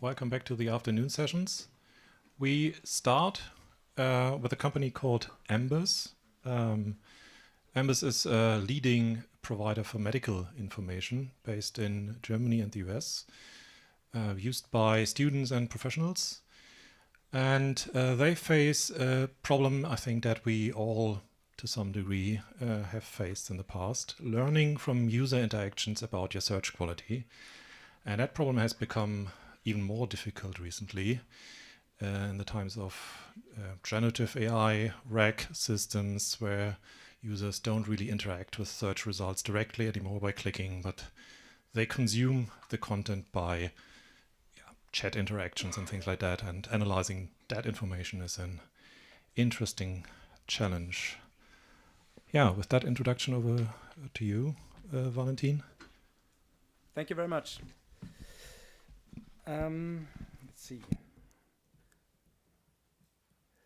Welcome back to the afternoon sessions. We start with a company called AMBOSS. AMBOSS is a leading provider for medical information based in Germany and the US, used by students and professionals. And they face a problem, I think, that we all, to some degree, have faced in the past, learning from user interactions about your search quality. And that problem has become even more difficult recently in the times of generative AI, RAG systems, where users don't really interact with search results directly anymore by clicking, but they consume the content by chat interactions and things like that, and analyzing that information is an interesting challenge. Yeah, with that introduction, over to you, Valentin. Thank you very much. Let's see.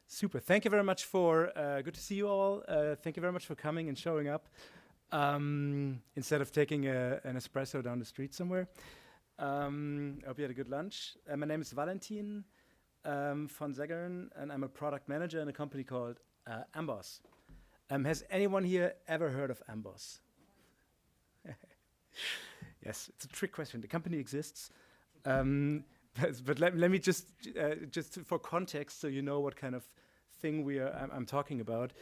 Super. Thank you very much for, good to see you all. Thank you very much for coming and showing up instead of taking an espresso down the street somewhere. I hope you had a good lunch. My name is Valentin von Seggern, and I'm a product manager in a company called AMBOSS. Has anyone here ever heard of AMBOSS? Yes, it's a trick question. The company exists. But let me just for context, so you know what kind of thing I'm talking about.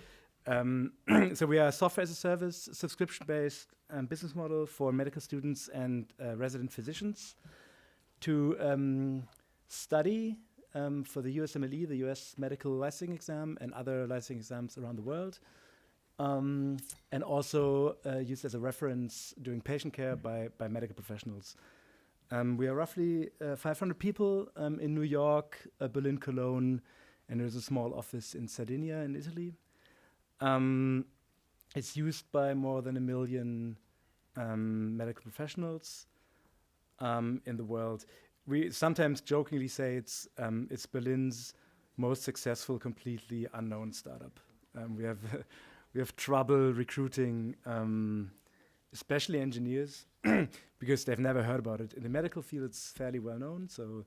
So we are a software as a service, subscription-based business model for medical students and resident physicians to study for the USMLE, the US Medical Licensing Exam, and other licensing exams around the world, and also used as a reference during patient care by medical professionals. We are roughly 500 people in New York, Berlin, Cologne, and there's a small office in Sardinia in Italy. It's used by more than 1 million medical professionals in the world. We sometimes jokingly say it's Berlin's most successful, completely unknown startup. We have trouble recruiting, especially engineers, because they've never heard about it. In the medical field, it's fairly well known. So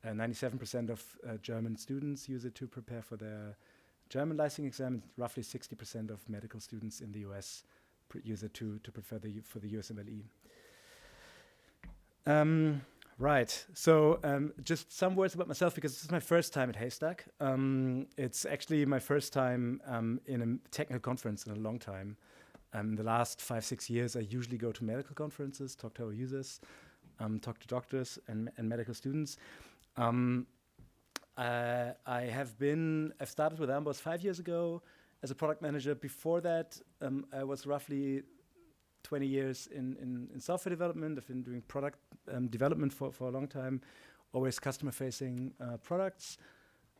97% of German students use it to prepare for their German licensing exam, and roughly 60% of medical students in the US use it to prepare for the USMLE. Right, so just some words about myself, because this is my first time at Haystack. It's actually my first time in a technical conference in a long time. The last 5-6 years, I usually go to medical conferences, talk to our users, talk to doctors and medical students. I've started with AMBOSS 5 years ago as a product manager. Before that, I was roughly 20 years in software development. I've been doing product development for a long time, always customer-facing products.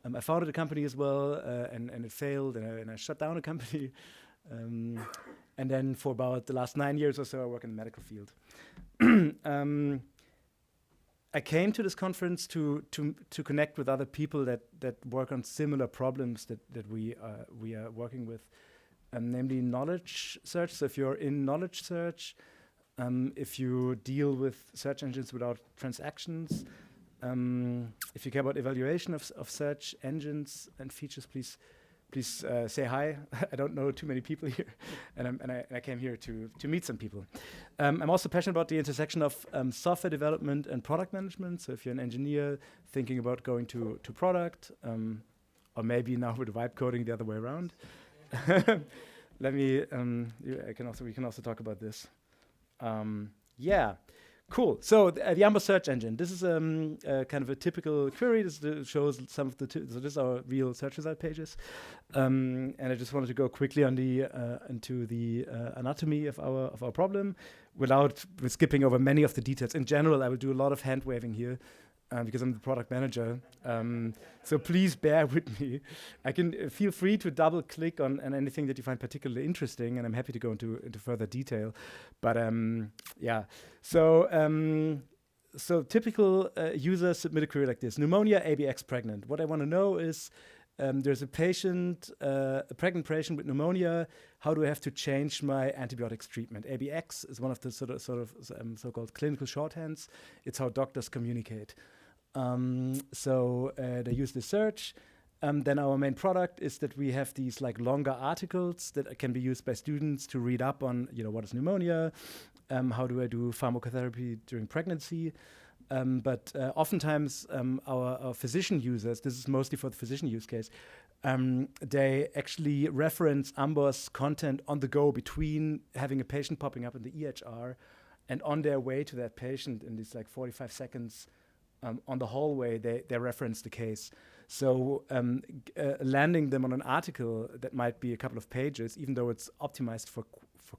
I founded a company as well, and it failed, and I shut down a company. And then for about the last 9 years or so, I work in the medical field. I came to this conference to connect with other people that work on similar problems that we are working with, namely knowledge search. So if you're in knowledge search, if you deal with search engines without transactions, if you care about evaluation of search engines and features, please say hi. I don't know too many people here, and I came here to meet some people. I'm also passionate about the intersection of software development and product management. So if you're an engineer thinking about going to product, or maybe now with vibe coding the other way around, we can also talk about this. Yeah. Cool. So the AMBOSS search engine. This is kind of a typical query. This shows some of the. So this is our real search result pages, and I just wanted to go quickly on into the anatomy of our problem, without skipping over many of the details. In general, I will do a lot of hand waving here, because I'm the product manager. So please bear with me. I can feel free to double click on anything that you find particularly interesting, and I'm happy to go into further detail. But yeah, so typical user submit a query like this: pneumonia, ABX, pregnant. What I want to know is there's a patient, a pregnant patient with pneumonia. How do I have to change my antibiotics treatment? ABX is one of the sort of so-called clinical shorthands. It's how doctors communicate. So they use the search. Then our main product is that we have these like longer articles that can be used by students to read up on, what is pneumonia, how do I do pharmacotherapy during pregnancy. But oftentimes our physician users, this is mostly for the physician use case, they actually reference AMBOSS content on the go between having a patient popping up in the EHR and on their way to that patient in these like 45 seconds on the hallway, they reference the case. So landing them on an article that might be a couple of pages, even though it's optimized for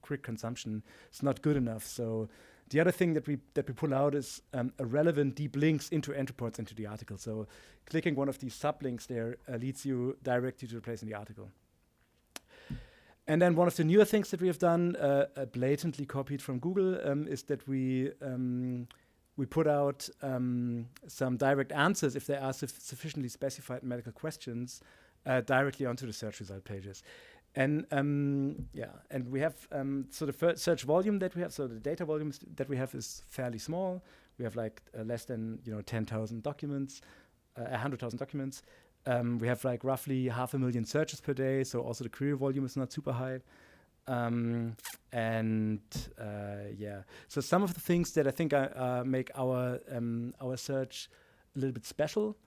quick consumption, it's not good enough. So the other thing that we pull out is a relevant deep links into entry points into the article. So clicking one of these sublinks there leads you directly to the place in the article. And then one of the newer things that we have done, blatantly copied from Google, is that we put out some direct answers if they are sufficiently specified medical questions directly onto the search result pages. And and we have so the search volume that we have, so the data volume that we have is fairly small. We have like less than 10,000 documents, 100,000 documents. We have like roughly 500,000 searches per day, so also the query volume is not super high. So some of the things that I think make our search a little bit special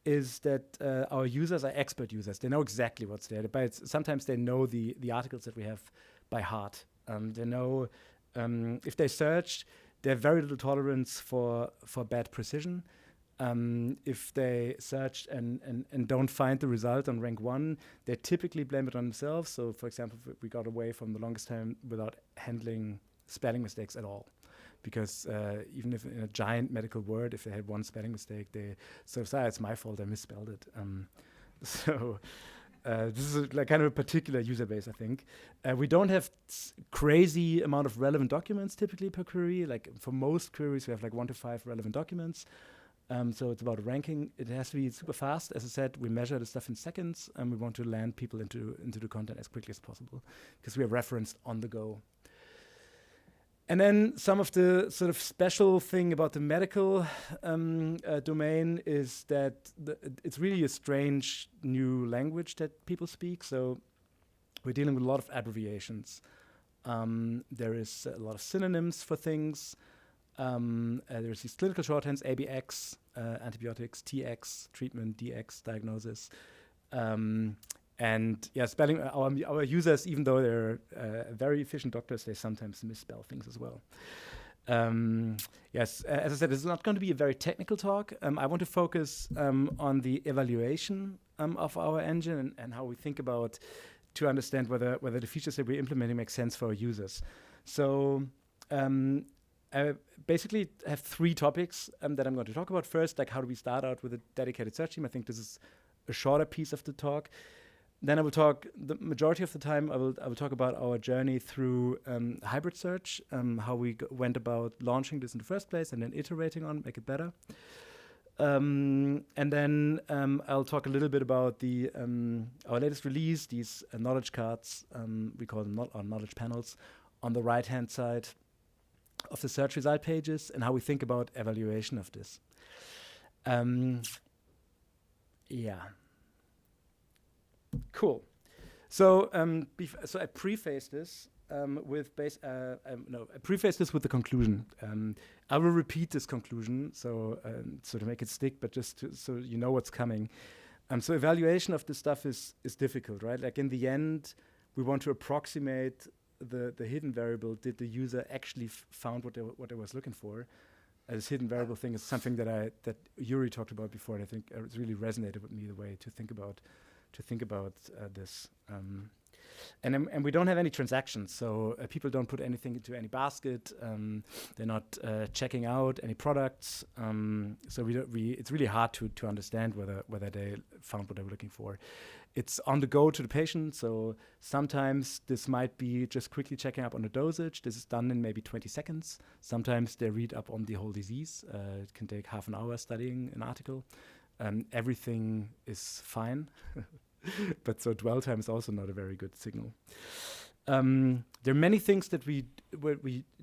is that our users are expert users. They know exactly what's there. But sometimes they know the articles that we have by heart. They know if they search, they have very little tolerance for bad precision. If they search and don't find the result on rank 1, they typically blame it on themselves. So, for example, we got away from the longest time without handling spelling mistakes at all. Because even if in a giant medical word, if they had one spelling mistake, they sort of say, it's my fault, I misspelled it. This is like kind of a particular user base, I think. We don't have crazy amount of relevant documents typically per query. Like for most queries, we have like 1 to 5 relevant documents. So it's about ranking. It has to be super fast. As I said, we measure the stuff in seconds, and we want to land people into the content as quickly as possible because we are referenced on the go. And then some of the sort of special thing about the medical domain is that it's really a strange new language that people speak. So we're dealing with a lot of abbreviations. There is a lot of synonyms for things. There's these clinical shorthands, ABX, antibiotics, TX, treatment, DX, diagnosis. And yeah, spelling, our users, even though they're very efficient doctors, they sometimes misspell things as well. Yes, as I said, this is not going to be a very technical talk. I want to focus on the evaluation of our engine and how we think about to understand whether the features that we're implementing make sense for our users. So I basically have 3 topics that I'm going to talk about. First, like how do we start out with a dedicated search team? I think this is a shorter piece of the talk. Then I will talk, the majority of the time, I will talk about our journey through hybrid search, how we went about launching this in the first place and then iterating on, make it better. And then I'll talk a little bit about the our latest release, these knowledge cards, we call them our knowledge panels, on the right-hand side of the search result pages and how we think about evaluation of this. Yeah. Cool. So, so I preface this with I preface this with the conclusion. I will repeat this conclusion, so to make it stick, but just so you know what's coming. So evaluation of this stuff is difficult, right? Like in the end, we want to approximate the hidden variable. Did the user actually found what they was looking for? This hidden variable thing is something that Yuri talked about before, and I think it's really resonated with me, the way to think about this. And we don't have any transactions, so people don't put anything into any basket. They're not checking out any products. So it's really hard to understand whether they found what they were looking for. It's on the go to the patient, so sometimes this might be just quickly checking up on the dosage. This is done in maybe 20 seconds. Sometimes they read up on the whole disease. It can take half an hour studying an article. Everything is fine. But so dwell time is also not a very good signal. There are many things that we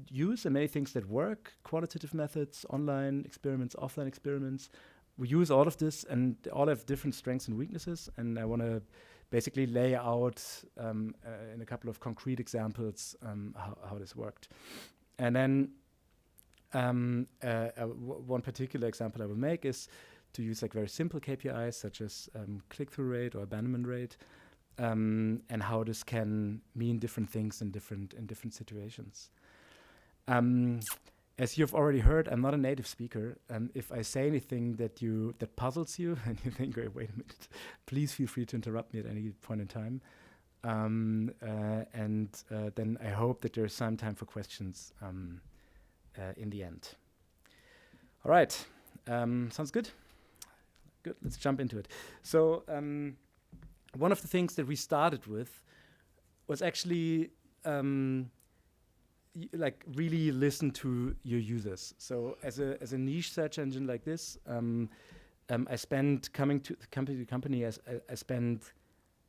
use and many things that work, quantitative methods, online experiments, offline experiments. We use all of this and they all have different strengths and weaknesses. And I want to basically lay out in a couple of concrete examples how this worked. And then one particular example I will make is to use like very simple KPIs such as click-through rate or abandonment rate. And how this can mean different things in different situations. As you've already heard, I'm not a native speaker. If I say anything that puzzles you and you think, wait a minute, please feel free to interrupt me at any point in time. Then I hope that there's some time for questions in the end. All right, sounds good? Good, let's jump into it. So. One of the things that we started with was actually like really listen to your users. So as a niche search engine like this, I spent coming to company. I spent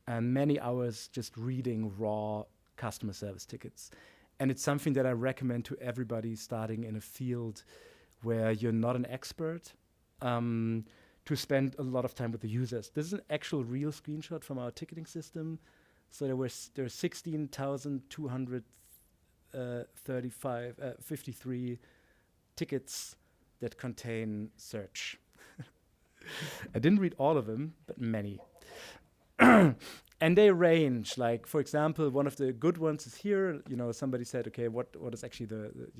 many hours just reading raw customer service tickets, and it's something that I recommend to everybody starting in a field where you're not an expert. To spend a lot of time with the users. This is an actual real screenshot from our ticketing system. So there are 16,253 tickets that contain search. I didn't read all of them, but many. And they range, like, for example, one of the good ones is here. Somebody said, okay, what is actually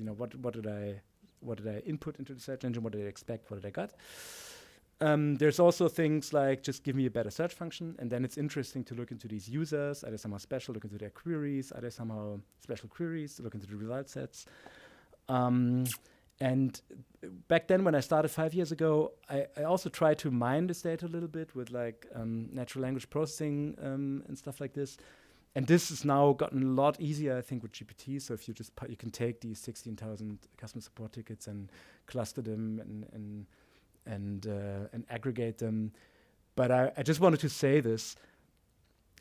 what did I input into the search engine? What did I expect? What did I get? There's also things like just give me a better search function, and then it's interesting to look into these users. Are they somehow special? Look into their queries. Are they somehow special queries? Look into the result sets. And back then, when I started 5 years ago, I also tried to mine this data a little bit with like natural language processing and stuff like this. And this has now gotten a lot easier, I think, with GPT. So if you just you can take these 16,000 customer support tickets and cluster them and aggregate them. But I just wanted to say this.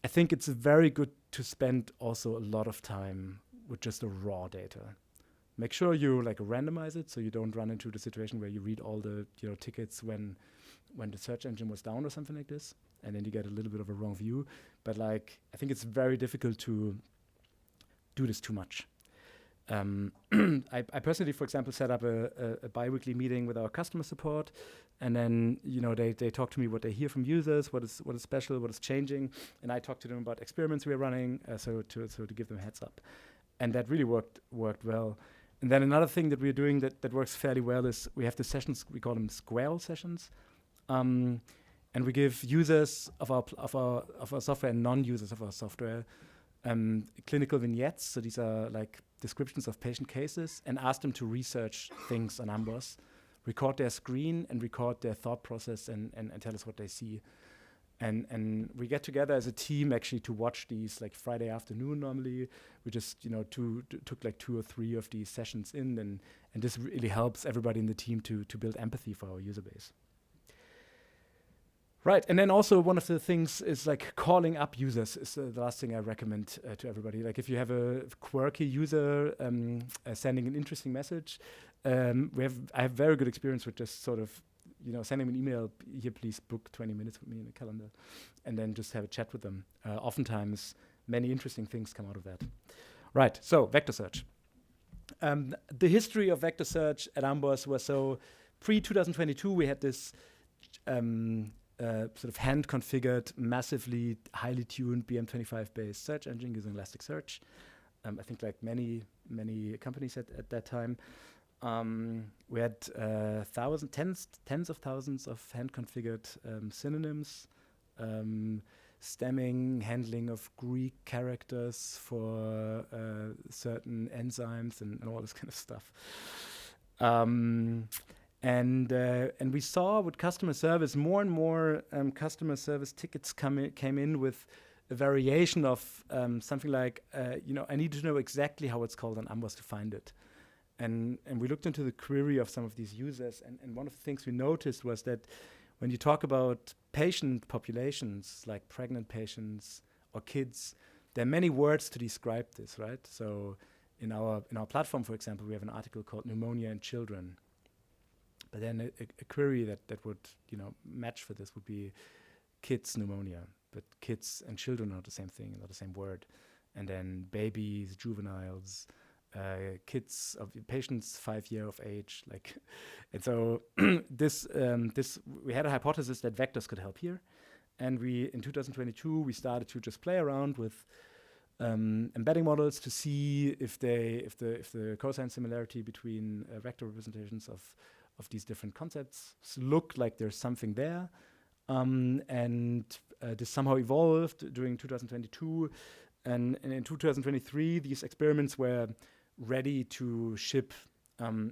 I think it's very good to spend also a lot of time with just the raw data. Make sure you like randomize it so you don't run into the situation where you read all the tickets when the search engine was down or something like this, and then you get a little bit of a wrong view. But like I think it's very difficult to do this too much. I personally, for example, set up a bi-weekly meeting with our customer support, and then they talk to me what they hear from users, what is special, what is changing, and I talk to them about experiments we are running, so to give them a heads up, and that really worked well. And then another thing that we're doing that works fairly well is we have the sessions, we call them squirrel sessions, and we give users of our software and non-users of our software clinical vignettes. So these are like descriptions of patient cases, and ask them to research things on AMBOSS, record their screen and record their thought process and tell us what they see. And we get together as a team actually to watch these like Friday afternoon normally. We just, took like 2 or 3 of these sessions in, and this really helps everybody in the team to build empathy for our user base. Right, and then also one of the things is like calling up users is the last thing I recommend to everybody. Like if you have a quirky user sending an interesting message, I have very good experience with just sort of, sending an email, here please book 20 minutes with me in the calendar, and then just have a chat with them. Oftentimes, many interesting things come out of that. Right, so vector search. The history of vector search at AMBOSS was so pre-2022, we had this sort of hand-configured, massively highly tuned BM25-based search engine using Elasticsearch. I think like many companies at that time. We had tens of thousands of hand-configured synonyms, stemming, handling of Greek characters for certain enzymes and all this kind of stuff. And we saw with customer service, more and more customer service tickets came in with a variation of something like, I need to know exactly how it's called on AMBOSS to find it. And we looked into the query of some of these users, and one of the things we noticed was that when you talk about patient populations, like pregnant patients or kids, there are many words to describe this, right? So in our platform, for example, we have an article called "Pneumonia in Children." But then a query that would match for this would be kids pneumonia. But kids and children are not the same thing, not the same word. And then babies, juveniles, kids of patients 5 years of age, like, and so this we had a hypothesis that vectors could help here, and we in 2022 we started to just play around with embedding models to see if the cosine similarity between vector representations of these different concepts look like there's something there, and this somehow evolved during 2022, and in 2023 these experiments were ready to ship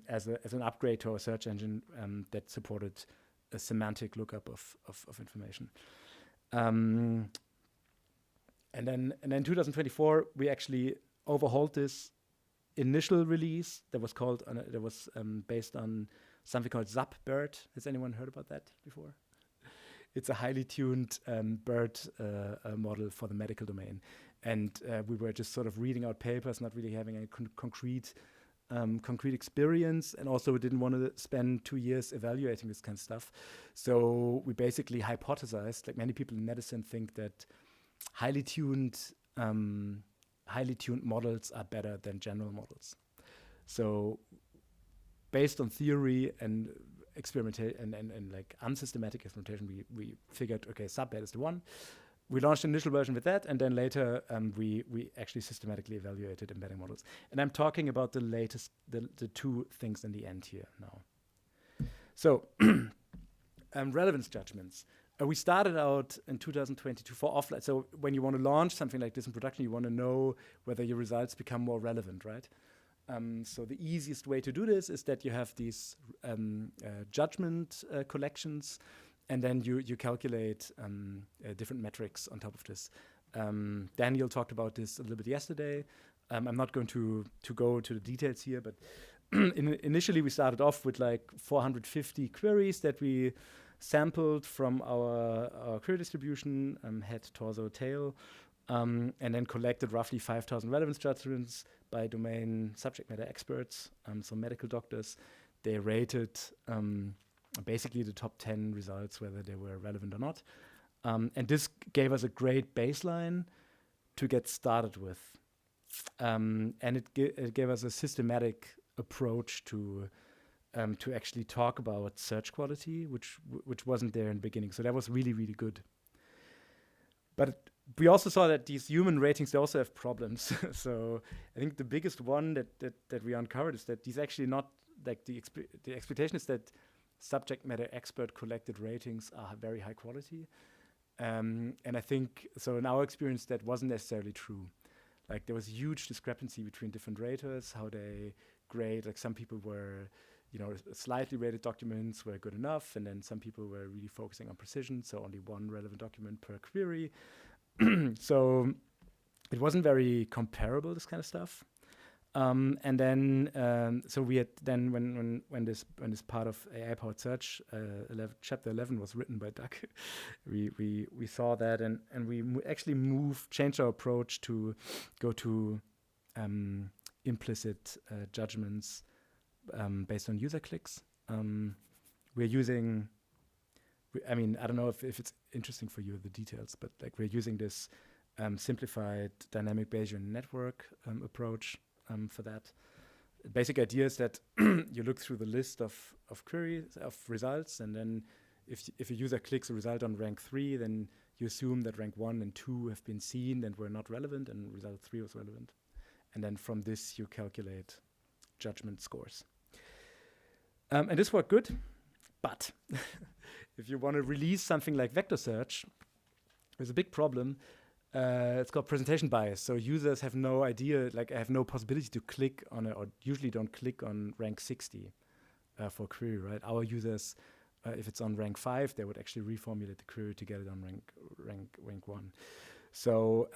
as an upgrade to our search engine that supported a semantic lookup of information. And then 2024 we actually overhauled this initial release that was called based on something called ZapBERT. Has anyone heard about that before? It's a highly tuned BERT model for the medical domain. And we were just sort of reading out papers, not really having any concrete experience, and also we didn't want to spend 2 years evaluating this kind of stuff. So we basically hypothesized, like many people in medicine think that highly tuned models are better than general models. So based on theory and experimentation and like unsystematic experimentation, we figured, okay, ZapBERT is the one. We launched an initial version with that, and then later we actually systematically evaluated embedding models. And I'm talking about the latest, the two things in the end here now. So relevance judgments. We started out in 2022 for offline. So when you want to launch something like this in production, you want to know whether your results become more relevant, right? So the easiest way to do this is that you have these judgment collections, and then you calculate different metrics on top of this. Daniel talked about this a little bit yesterday. I'm not going to go to the details here, but initially we started off with like 450 queries that we sampled from our query distribution, head, torso, tail, and then collected roughly 5,000 relevance judgments by domain subject matter experts, so medical doctors. They rated basically the top 10 results, whether they were relevant or not. And this gave us a great baseline to get started with. And it gave us a systematic approach to actually talk about search quality, which wasn't there in the beginning. So that was really, really good. But we also saw that these human ratings, they also have problems. So I think the biggest one that we uncovered is that these actually not, like the expectation is that subject matter expert collected ratings are very high quality. And I think, so in our experience, that wasn't necessarily true. Like there was huge discrepancy between different raters, how they grade. Like some people were, slightly rated documents were good enough, and then some people were really focusing on precision, so only one relevant document per query. So it wasn't very comparable, this kind of stuff. And then, so we had then when this part of AI-powered search, chapter 11 was written by Doug, we saw that, and we actually changed our approach to go to implicit judgments based on user clicks. We're using, I don't know if it's interesting for you, the details, but like we're using this simplified dynamic Bayesian network approach for that. The basic idea is that you look through the list of queries, of results, and then if a user clicks a result on rank 3, then you assume that rank 1 and 2 have been seen and were not relevant, and result 3 was relevant. And then from this, you calculate judgment scores. And this worked good, but if you want to release something like vector search, there's a big problem. It's called presentation bias. So users have no idea, like have no possibility to click on it, or usually don't click on rank 60 for query, right? Our users, if it's on rank 5, they would actually reformulate the query to get it on rank 1. So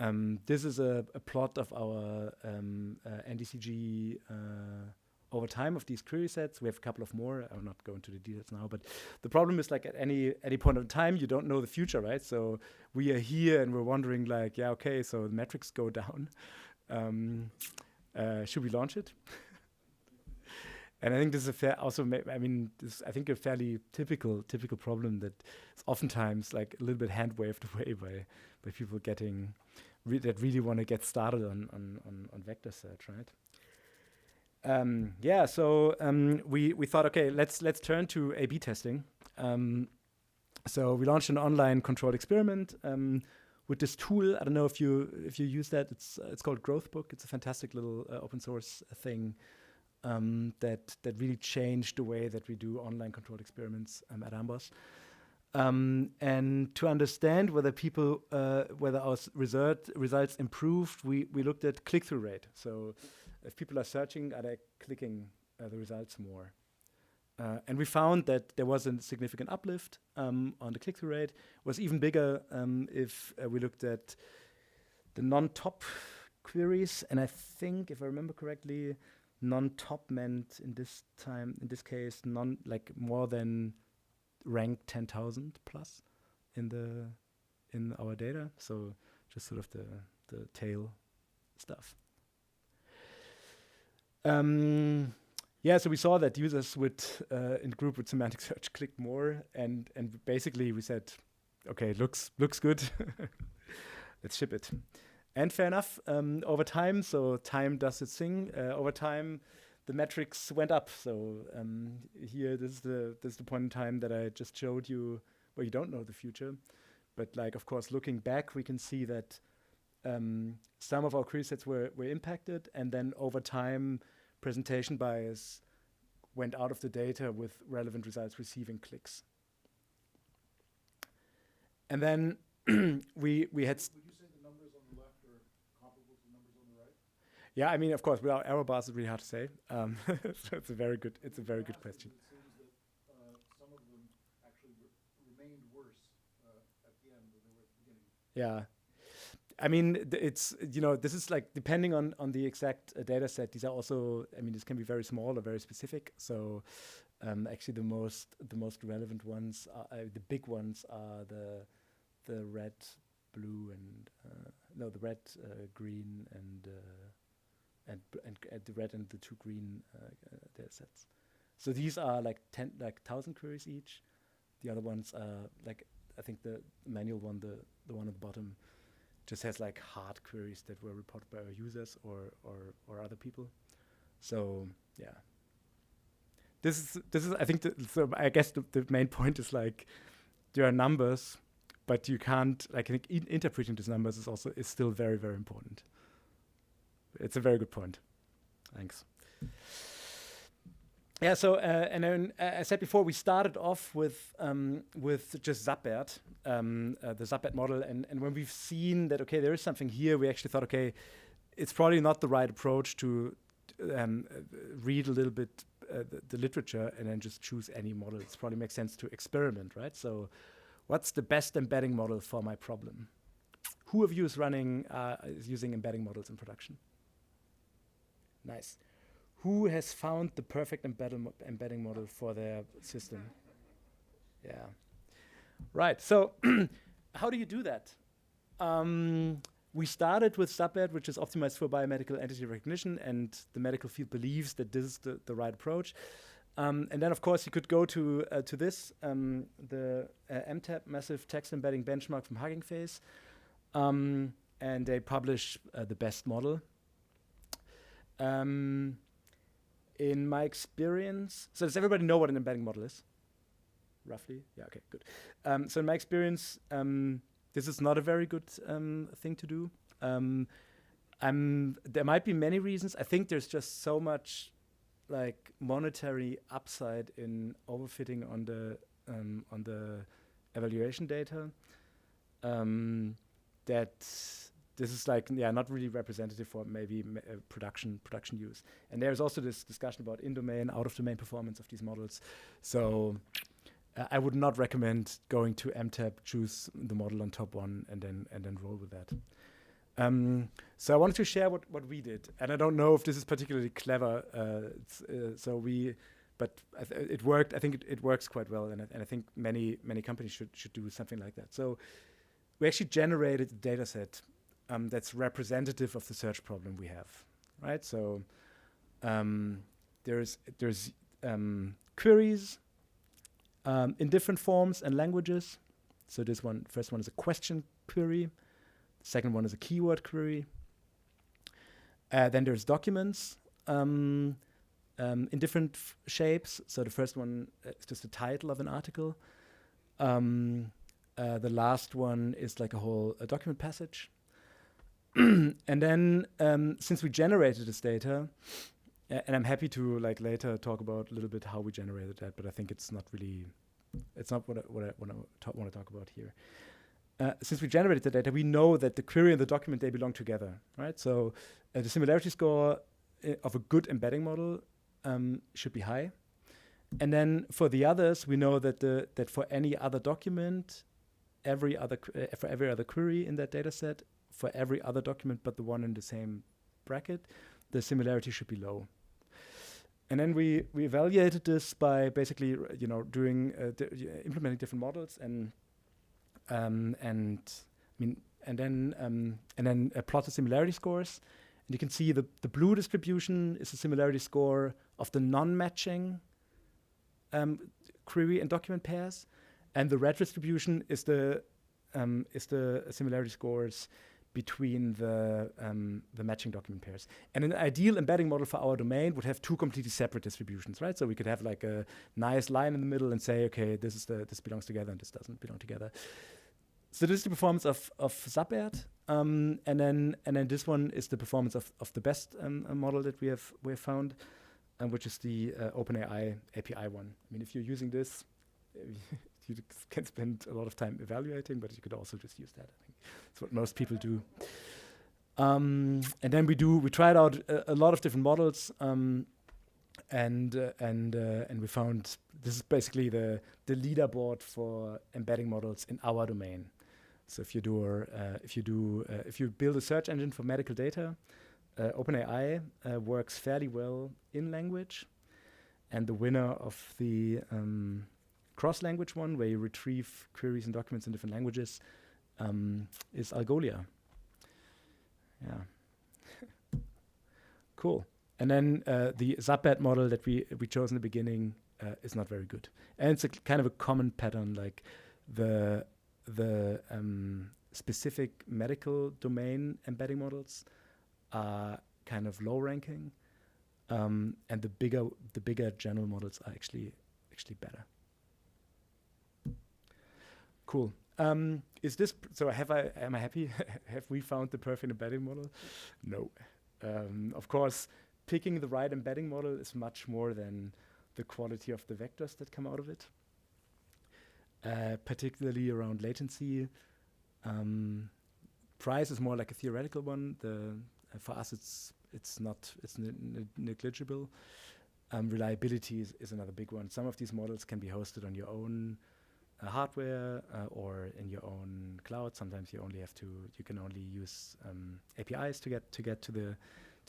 this is a plot of our NDCG over time of these query sets. We have a couple of more. I'll not go into the details now, but the problem is like at any point of time, you don't know the future, right? So we are here and we're wondering like, yeah, okay, so the metrics go down. Should we launch it? And I think this is a fair, also, this I think a fairly typical problem that is oftentimes like a little bit hand waved away by people getting that really want to get started on vector search, right? We thought, okay, let's turn to A/B testing. So we launched an online controlled experiment with this tool. I don't know if you use that. It's called Growthbook. It's a fantastic little open source thing that really changed the way that we do online controlled experiments at AMBOSS. And to understand whether whether our results improved, we looked at click-through rate. So if people are searching, are they clicking the results more? And we found that there was a significant uplift on the click-through rate. It was even bigger if we looked at the non-top queries. And I think, if I remember correctly, non-top meant in this case, more than rank 10,000 plus in our data. So just sort of the tail stuff. So we saw that users in the group with semantic search clicked more, and basically we said, okay, looks good, let's ship it. And fair enough, over time, so time does its thing. Over time, the metrics went up. So here, this is the point in time that I just showed you, where you don't know the future. But like, of course, looking back, we can see that some of our query sets were impacted, and then over time, presentation bias went out of the data with relevant results receiving clicks. And then we had. Would you say the numbers on the left are comparable to the numbers on the right? Yeah, I mean, of course, without error bars, it's really hard to say. So it's a very good question. It seems that some of them actually remained worse at the end than they were at the beginning. Yeah. I mean, this is like depending on the exact data set. These are also, this can be very small or very specific. So actually the most relevant ones, the big ones are the red, blue, and the red, green, and the red and the two green data sets. So these are like 1,000 queries each. The other ones are like, I think the manual one, the one at the bottom, just has like hard queries that were reported by our users or other people. So yeah, this is I think so I guess the main point is like there are numbers, but you can't like I think interpreting these numbers is still very, very important. It's a very good point. Thanks. Yeah, so and then I said before, we started off with just Zapbert, the Zapbert model, and when we've seen that okay, there is something here, we actually thought okay, it's probably not the right approach to read a little bit the literature and then just choose any model. It probably makes sense to experiment, right? So, what's the best embedding model for my problem? Who of you is using embedding models in production? Nice. Who has found the perfect embedding model for their system? Yeah. Right. So how do you do that? We started with Zapbert, which is optimized for biomedical entity recognition, and the medical field believes that this is the right approach. And then, of course, you could go to this, the MTAP, Massive Text Embedding Benchmark from Hugging Face, and they publish the best model. In my experience, so does everybody know what an embedding model is? Roughly? Yeah, okay, good. So in my experience, this is not a very good thing to do. There might be many reasons. I think there's just so much like monetary upside in overfitting on the evaluation data that this is like not really representative for maybe production use. And there's also this discussion about in-domain, out-of-domain performance of these models. So I would not recommend going to MTAP, choose the model on top one, and then roll with that. So I wanted to share what we did, and I don't know if this is particularly clever. But it worked. I think it works quite well, and I think many companies should do something like that. So we actually generated a data set that's representative of the search problem we have, right? So there's queries in different forms and languages. So first one is a question query. The second one is a keyword query. Then there's documents in different shapes. So the first one is just the title of an article. The last one is like a document passage. And then since we generated this data, and I'm happy to later talk about a little bit how we generated that, but I think it's not what I want to talk about here. Since we generated the data, we know that the query and the document, they belong together, right? So the similarity score of a good embedding model should be high. And then for the others, we know that for any other document, for every other query in that data set, for every other document but the one in the same bracket, the similarity should be low. And then we evaluated this by basically doing implementing different models and then plot the similarity scores. And you can see the blue distribution is the similarity score of the non-matching query and document pairs, and the red distribution is the similarity scores between the matching document pairs. And an ideal embedding model for our domain would have two completely separate distributions, right? So we could have like a nice line in the middle and say, okay, this belongs together and this doesn't belong together. So this is the performance of Zappert, and then this one is the performance of the best model that we have found, which is the OpenAI API one. I mean, if you're using this, you can spend a lot of time evaluating, but you could also just use that. I think that's what most people do. And then we tried out a lot of different models, and we found this is basically the leaderboard for embedding models in our domain. So if you build a search engine for medical data, OpenAI works fairly well in language, and the winner of the cross-language one, where you retrieve queries and documents in different languages, is Algolia. Yeah. Cool. And then the Zappert model that we chose in the beginning is not very good. And it's a kind of a common pattern, like the specific medical domain embedding models are kind of low ranking, and the bigger general models are actually better. Cool. Is this so? Am I happy? Have we found the perfect embedding model? No. Of course, picking the right embedding model is much more than the quality of the vectors that come out of it. Particularly around latency. Price is more like a theoretical one. For us, it's negligible. Reliability is another big one. Some of these models can be hosted on your own hardware or in your own cloud. Sometimes you can only use APIs to get to the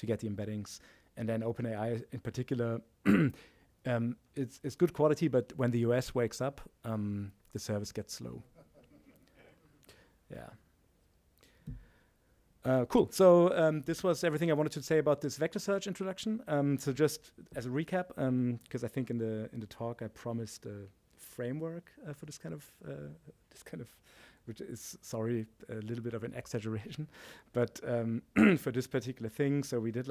embeddings. And then OpenAI in particular, it's good quality, but when the US wakes up, the service gets slow. Yeah. Cool. So this was everything I wanted to say about this vector search introduction. So just as a recap, because I think in the talk I promised a framework for this kind of, which is a little bit of an exaggeration, but for this particular thing, so we did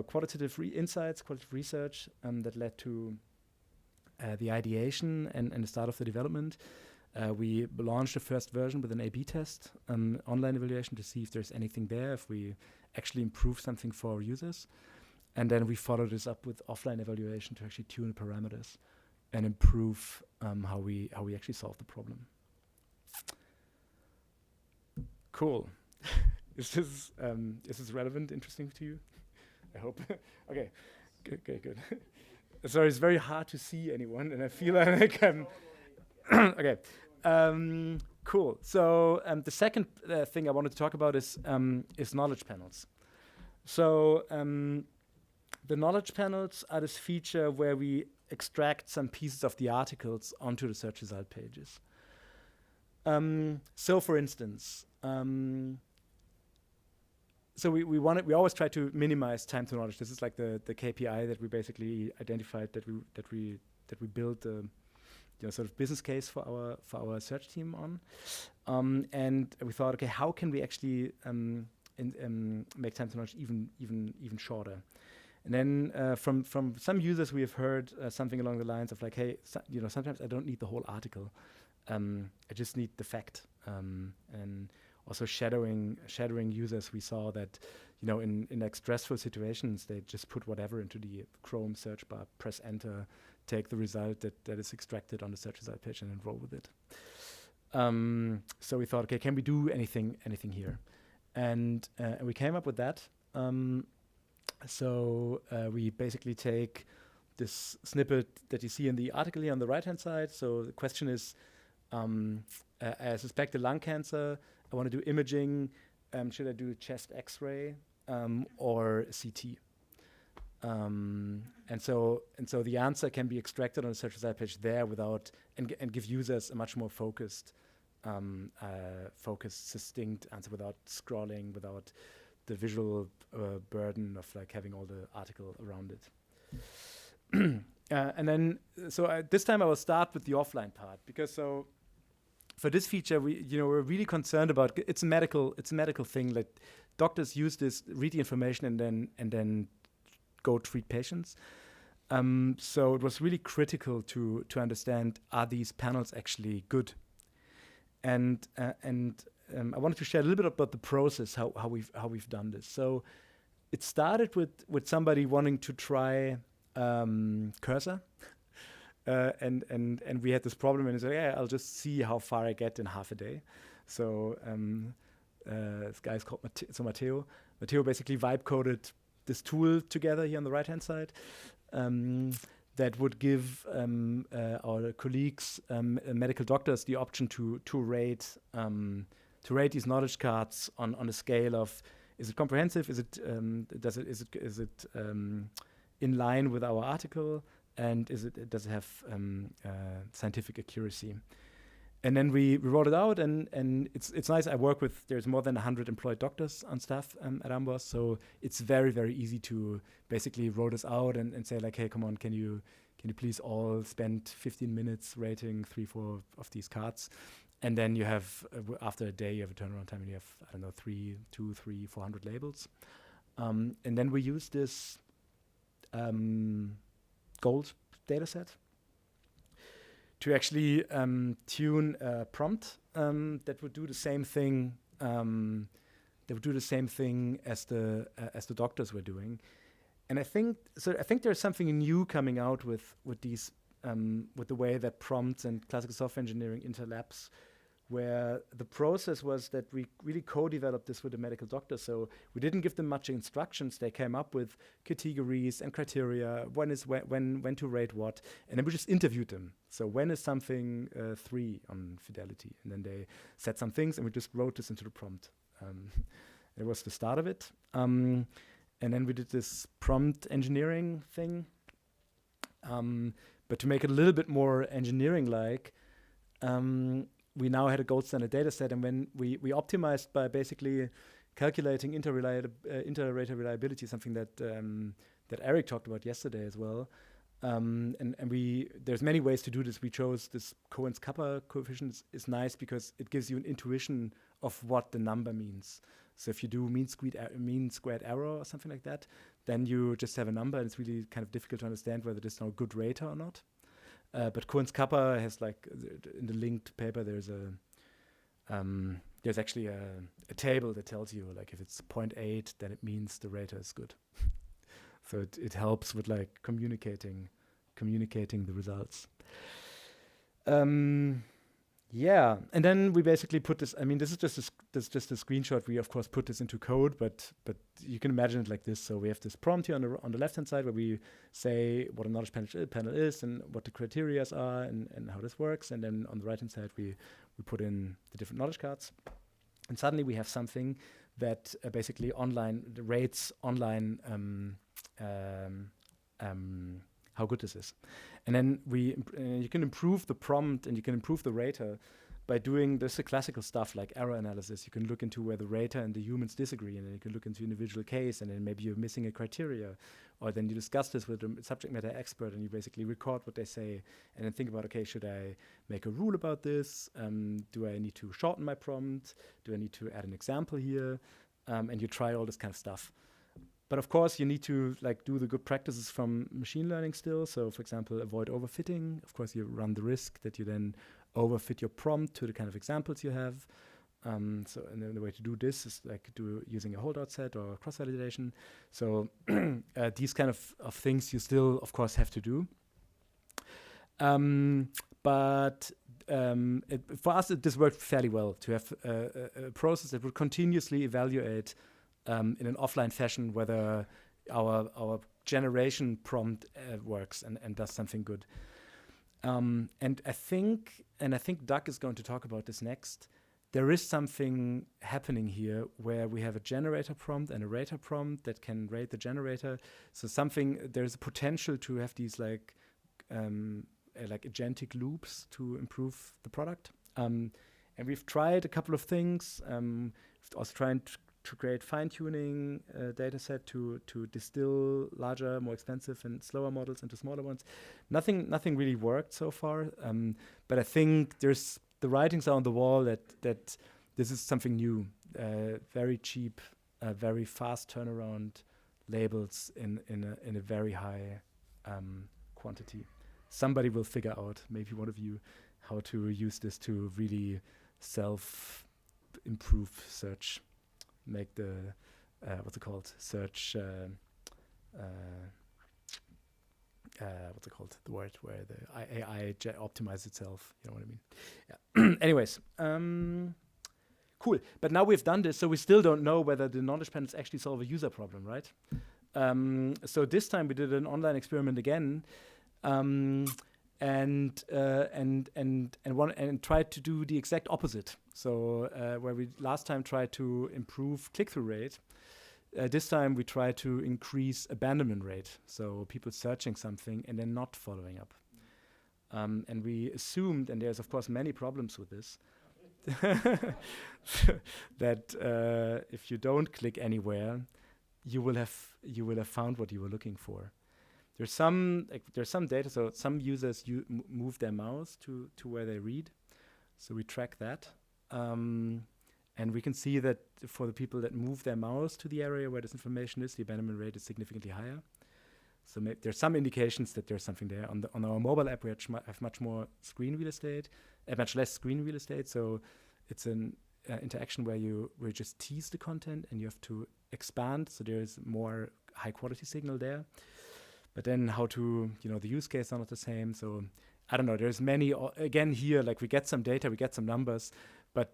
qualitative insights, qualitative research that led to the ideation and the start of the development. We launched the first version with an A/B test, online evaluation to see if there's anything there, if we actually improve something for our users. And then we followed this up with offline evaluation to actually tune parameters and improve how we actually solve the problem. Cool. Is this relevant, interesting to you? I hope. Okay, good. Sorry, it's very hard to see anyone, and I feel like I'm okay. Cool. So the second thing I wanted to talk about is knowledge panels. So the knowledge panels are this feature where we extract some pieces of the articles onto the search result pages. So for instance, so we always try to minimize time to knowledge. This is like the KPI that we basically identified that we built sort of business case for our search team on, and we thought, okay, how can we actually make time to knowledge even shorter? And then from some users we have heard something along the lines of like, hey, sometimes I don't need the whole article, I just need the fact, and also shadowing users. We saw that in like stressful situations they just put whatever into the Chrome search bar, press enter, take the result that is extracted on the search result page and then roll with it. So we thought, okay, can we do anything here? And we came up with that. So we basically take this snippet that you see in the article here on the right-hand side. So the question is, I suspect a lung cancer. I want to do imaging. Should I do chest X-ray or CT? And so the answer can be extracted on the search result page there and give users a much more focused, succinct answer without scrolling, without the visual burden of like having all the article around it. And then this time I will start with the offline part, because for this feature we're really concerned about it's a medical thing. Like doctors use this, read the information, and then go treat patients. So it was really critical to understand, are these panels actually good? And I wanted to share a little bit about the process, how we've done this. So it started with somebody wanting to try cursor, and we had this problem, and he said, yeah, I'll just see how far I get in half a day. So this guy's called Matteo. Matteo basically vibe coded this tool together here on the right-hand side that would give our colleagues, medical doctors, the option to rate these knowledge cards on a scale of, is it comprehensive? Is it in line with our article? And does it have scientific accuracy? And then we rolled it out, and it's nice. I work with, there's more than 100 employed doctors on staff at AMBOSS, so it's very, very easy to basically roll this out and say like, hey, come on, can you please all spend 15 minutes rating 3-4 of these cards? And then you have, after a day, you have a turnaround time, and you have, I don't know, 400 labels. And then we use this gold data set to actually tune a prompt that would do the same thing. As the doctors were doing, and I think there's something new coming out with these with the way that prompts and classical software engineering interlaps, where the process was that we really co-developed this with the medical doctors. So we didn't give them much instructions. They came up with categories and criteria, when to rate what, and then we just interviewed them. So when is something 3 on fidelity? And then they said some things, and we just wrote this into the prompt. It was the start of it. And then we did this prompt engineering thing. But to make it a little bit more engineering-like, we now had a gold standard data set, and when we optimized by basically calculating inter-rater reliability, something that Eric talked about yesterday as well. And there's many ways to do this. We chose this Cohen's-Kappa coefficient. Is nice because it gives you an intuition of what the number means. So if you do mean squared error or something like that, then you just have a number, and it's really kind of difficult to understand whether it is now a good rater or not. But Cohen's-Kappa has, like, in the linked paper, there's actually a table that tells you, like, if it's 0.8, then it means the rater is good. So it helps with like communicating the results. Yeah, and then we basically put this. I mean, this is just a screenshot. We of course put this into code, but you can imagine it like this. So we have this prompt here on the left hand side where we say what a knowledge panel is and what the criteria are and how this works. And then on the right hand side we put in the different knowledge cards, and suddenly we have something that basically rates online how good this is. And then you can improve the prompt and you can improve the rater by doing this classical stuff like error analysis. You can look into where the rater and the humans disagree, and then you can look into individual case, and then maybe you're missing a criteria, or then you discuss this with a subject matter expert and you basically record what they say and then think about, okay, should I make a rule about this? Do I need to shorten my prompt? Do I need to add an example here? And you try all this kind of stuff. But of course, you need to do the good practices from machine learning still. So, for example, avoid overfitting. Of course, you run the risk that you then overfit your prompt to the kind of examples you have. And then the way to do this is using a holdout set or cross-validation. So these kind of things you still, of course, have to do. But for us, this worked fairly well to have a process that would continuously evaluate in an offline fashion whether our generation prompt works and does something good. And I think Doug is going to talk about this next. There is something happening here where we have a generator prompt and a rater prompt that can rate the generator. So there's a potential to have these agentic loops to improve the product. And we've tried a couple of things. We've also tried to create fine-tuning data set to distill larger, more expensive and slower models into smaller ones. Nothing really worked so far, but I think the writings are on the wall that this is something new, very cheap, very fast turnaround labels in a very high quantity. Somebody will figure out, maybe one of you, how to use this to really self-improve search. Make the what's it called? Search. What's it called? The word where the AI optimizes itself. You know what I mean? Yeah. Anyways, cool. But now we've done this, so we still don't know whether the knowledge panels actually solve a user problem, right? So this time we did an online experiment again, and tried to do the exact opposite. So where we last time tried to improve click-through rate, this time we try to increase abandonment rate. So people searching something and then not following up. And we assumed, and there's of course many problems with this, that if you don't click anywhere, you will have found what you were looking for. There's some data. So some users move their mouse to where they read. So we track that. And we can see that for the people that move their mouse to the area where this information is, the abandonment rate is significantly higher. So there's some indications that there's something there. On our mobile app, we have much more screen real estate, much less screen real estate. So it's an interaction where you just tease the content and you have to expand. So there's more high quality signal there. But then the use case are not the same. So I don't know. There's many, again here, we get some data, we get some numbers, but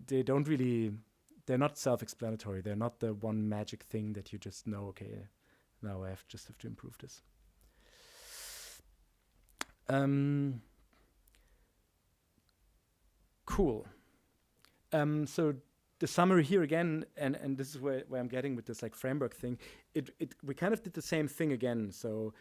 they're not self-explanatory. They're not the one magic thing that you just know, okay, now I just have to improve this. Cool. So the summary here again, and this is where I'm getting with this framework thing, we kind of did the same thing again. So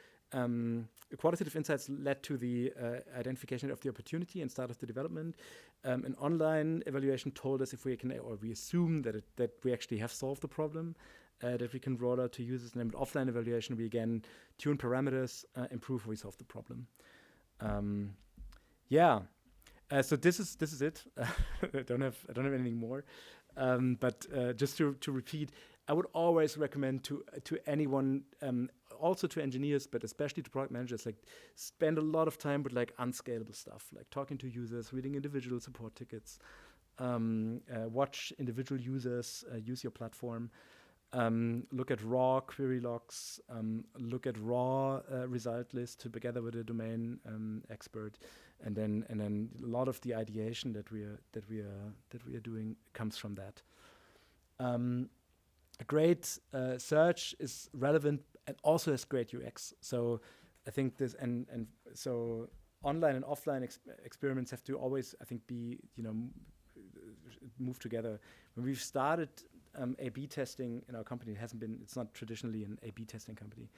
qualitative insights led to the identification of the opportunity and start of the development. An online evaluation told us if we can, or we assume that we actually have solved the problem, that we can roll out to users. And then with offline evaluation, we again tune parameters, improve, or we solve the problem. So this is it. I don't have anything more. But just to repeat, I would always recommend to anyone, also to engineers, but especially to product managers, spend a lot of time with unscalable stuff, like talking to users, reading individual support tickets, watch individual users use your platform, look at raw query logs, look at raw result lists together with a domain expert, and then a lot of the ideation that we are doing comes from that. A great search is relevant and also has great UX. So I think this and so online and offline experiments have to always, I think, be move together. When we've started A/B testing in our company, it's not traditionally an A/B testing company.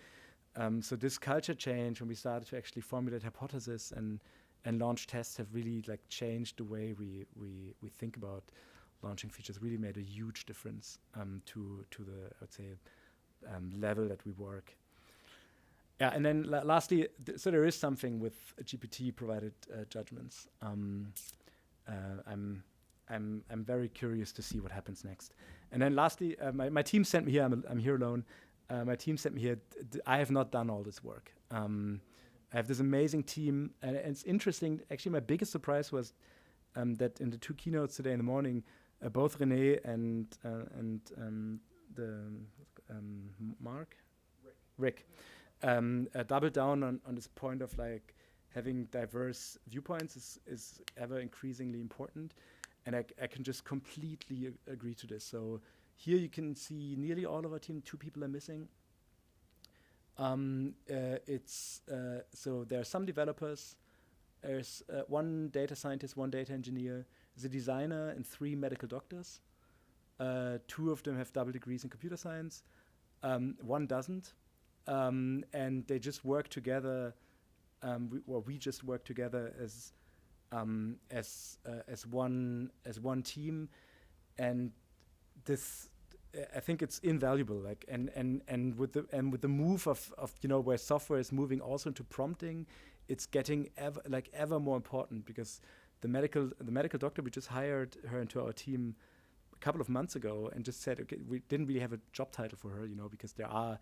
So this culture change, when we started to actually formulate hypotheses and launch tests, have really like changed the way we think about launching features. Really made a huge difference to the, I would say, level that we work. Yeah, and then lastly, so there is something with GPT provided judgments. I'm very curious to see what happens next. And then lastly, my team sent me here. I'm here alone. My team sent me here. I have not done all this work. I have this amazing team, and it's interesting. Actually, my biggest surprise was that in the 2 keynotes today in the morning, both René and Rick doubled down on this point of like having diverse viewpoints is ever increasingly important, and I can just completely agree to this. So here you can see nearly all of our team. 2 people are missing. So there are some developers. There's 1 data scientist, 1 data engineer, there's a designer, and 3 medical doctors. 2 of them have double degrees in computer science. 1 doesn't. And they just work together. We just work together as one team, and this I think it's invaluable. Like and with the move of where software is moving also into prompting, it's getting ever more important, because the medical doctor, we just hired her into our team a couple of months ago and just said, okay, we didn't really have a job title for her, because there are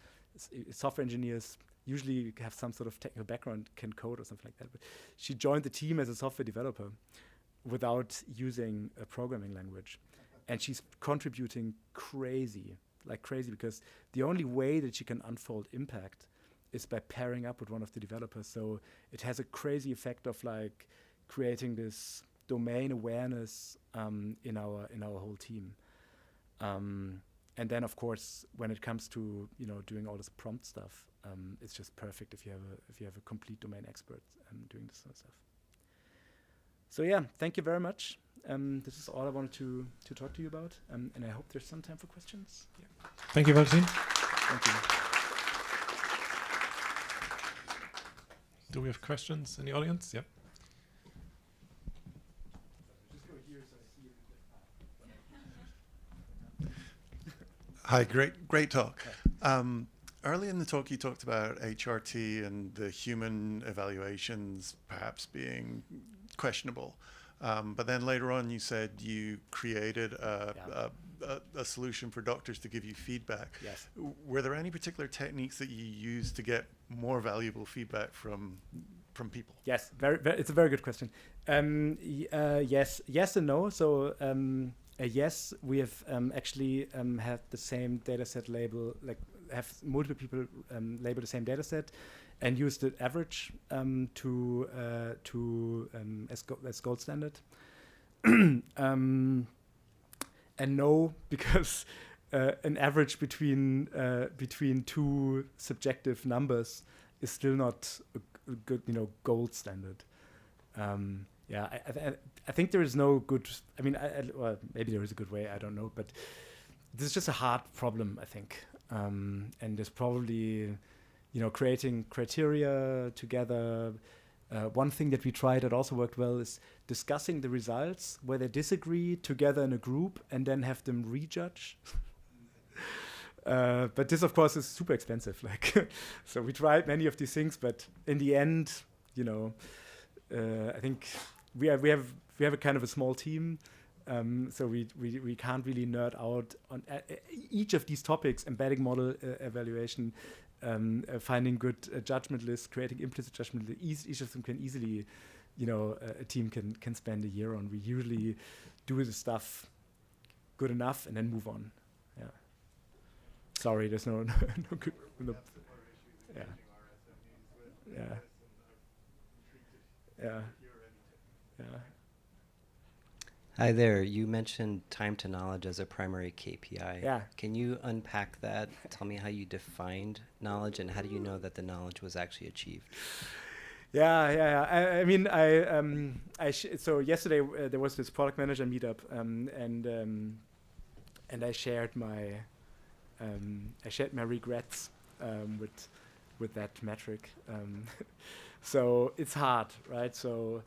software engineers usually have some sort of technical background, can code or something like that. But she joined the team as a software developer without using a programming language. And she's contributing crazy, because the only way that she can unfold impact is by pairing up with one of the developers. So it has a crazy effect of like creating this domain awareness in our whole team. And then, of course, when it comes to doing all this prompt stuff, it's just perfect if you have a complete domain expert doing this sort of stuff. So yeah, thank you very much. This is all I wanted to talk to you about, and I hope there's some time for questions. Yeah. Thank you, Valentin. Thank you. Do we have questions in the audience? Yeah. Hi, great talk. Early in the talk, you talked about HRT and the human evaluations perhaps being questionable. But then later on, you said you created a solution for doctors to give you feedback. Yes. Were there any particular techniques that you used to get more valuable feedback from people? Yes, it's a very good question. Yes and no. So yes, we have actually had the same data set label, like have multiple people label the same data set and use the average as gold standard. And no, because an average between 2 subjective numbers is still not a good, gold standard. I think there is no good. I mean, well, maybe there is a good way. I don't know, but this is just a hard problem, I think. And there's probably, creating criteria together. One thing that we tried that also worked well is discussing the results where they disagree together in a group and then have them rejudge. But this, of course, is super expensive. So we tried many of these things, but in the end, I think we have a kind of a small team, so we can't really nerd out on each of these topics: embedding model evaluation, finding good judgment lists, creating implicit judgment lists. Each of them can easily, a team can spend a year on. We usually do the stuff good enough and then move on. Yeah. Sorry, there's no good. Yeah. Yeah. Yeah. Yeah. Hi there. You mentioned time to knowledge as a primary KPI. Yeah. Can you unpack that? Tell me how you defined knowledge and how do you know that the knowledge was actually achieved? Yeah. I mean, so yesterday there was this product manager meetup, and I shared my regrets with that metric. So it's hard, right? So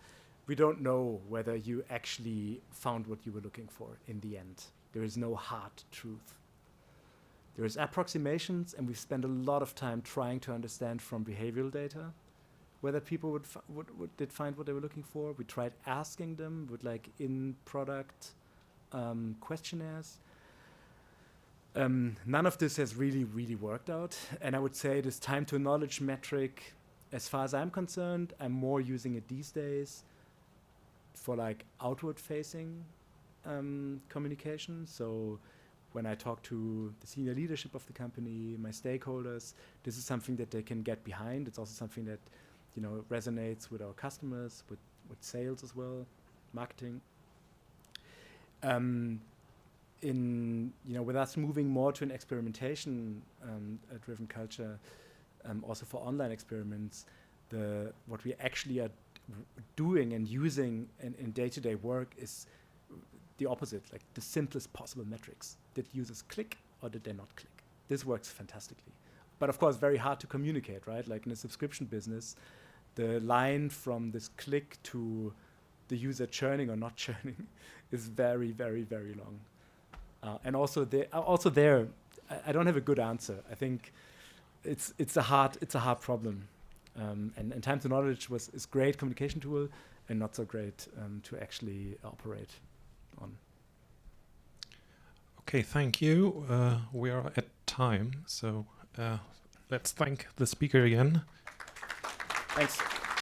we don't know whether you actually found what you were looking for in the end. There is no hard truth. There is approximations, and we spend a lot of time trying to understand from behavioral data whether people did find what they were looking for. We tried asking them with like in-product questionnaires. None of this has really worked out. And I would say this time to knowledge metric, as far as I'm concerned, I'm more using it these days for like outward facing communication. So when I talk to the senior leadership of the company, my stakeholders, this is something that they can get behind. It's also something that, you know, resonates with our customers, with sales as well, marketing. With us moving more to an experimentation driven culture, also for online experiments, what we actually are doing and using in day-to-day work is the opposite, like the simplest possible metrics. Did users click or did they not click? This works fantastically. But of course, very hard to communicate, right? Like in a subscription business, the line from this click to the user churning or not churning is very long. And also there, I don't have a good answer. I think it's a hard problem. And time to knowledge is great communication tool and not so great to actually operate on. Okay, thank you. We are at time, so let's thank the speaker again. Thanks.